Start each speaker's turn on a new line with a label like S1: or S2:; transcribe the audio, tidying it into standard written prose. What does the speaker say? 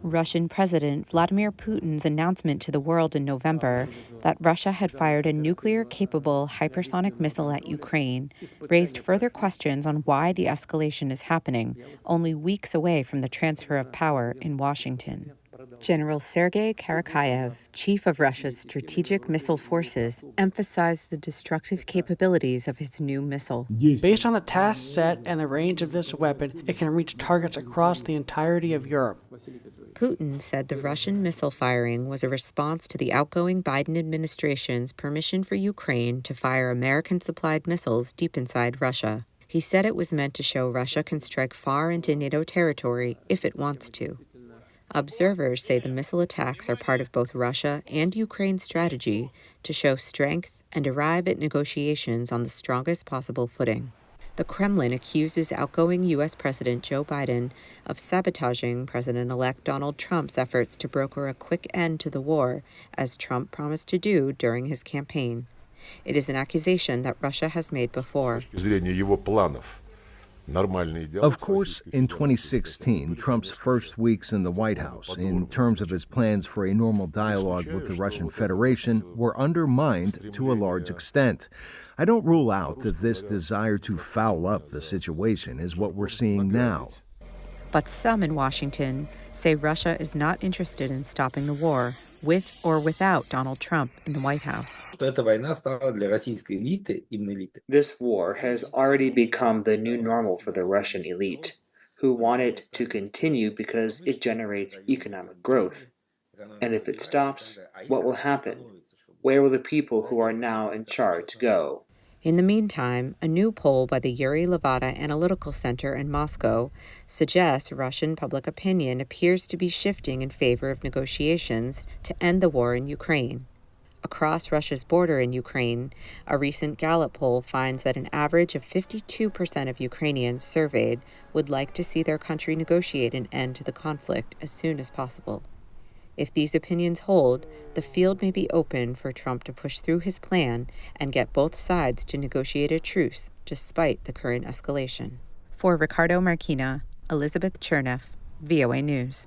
S1: Russian President Vladimir Putin's announcement to the world in November that Russia had fired a nuclear-capable hypersonic missile at Ukraine raised further questions on why the escalation is happening, only weeks away from the transfer of power in Washington. General Sergei Karakayev, chief of Russia's strategic missile forces, emphasized the destructive capabilities of his new missile.
S2: Based on the task set and the range of this weapon, it can reach targets across the entirety of Europe.
S1: Putin said the Russian missile firing was a response to the outgoing Biden administration's permission for Ukraine to fire American-supplied missiles deep inside Russia. He said it was meant to show Russia can strike far into NATO territory if it wants to. Observers say the missile attacks are part of both Russia and Ukraine's strategy to show strength and arrive at negotiations on the strongest possible footing. The Kremlin accuses outgoing U.S. President Joe Biden of sabotaging President-elect Donald Trump's efforts to broker a quick end to the war, as Trump promised to do during his campaign. It is an accusation that Russia has made before.
S3: Of course, in 2016, Trump's first weeks in the White House, in terms of his plans for a normal dialogue with the Russian Federation, were undermined to a large extent. I don't rule out that this desire to foul up the situation is what we're seeing now.
S1: But some in Washington say Russia is not interested in stopping the war, with or without Donald Trump in the White House.
S4: This war has already become the new normal for the Russian elite, who want it to continue because it generates economic growth. And if it stops, what will happen? Where will the people who are now in charge go?
S1: In the meantime, a new poll by the Yuri Levada Analytical Center in Moscow suggests Russian public opinion appears to be shifting in favor of negotiations to end the war in Ukraine. Across Russia's border in Ukraine, a recent Gallup poll finds that an average of 52% of Ukrainians surveyed would like to see their country negotiate an end to the conflict as soon as possible. If these opinions hold, the field may be open for Trump to push through his plan and get both sides to negotiate a truce despite the current escalation. For Ricardo Marquina, Elizabeth Cherneff, VOA News.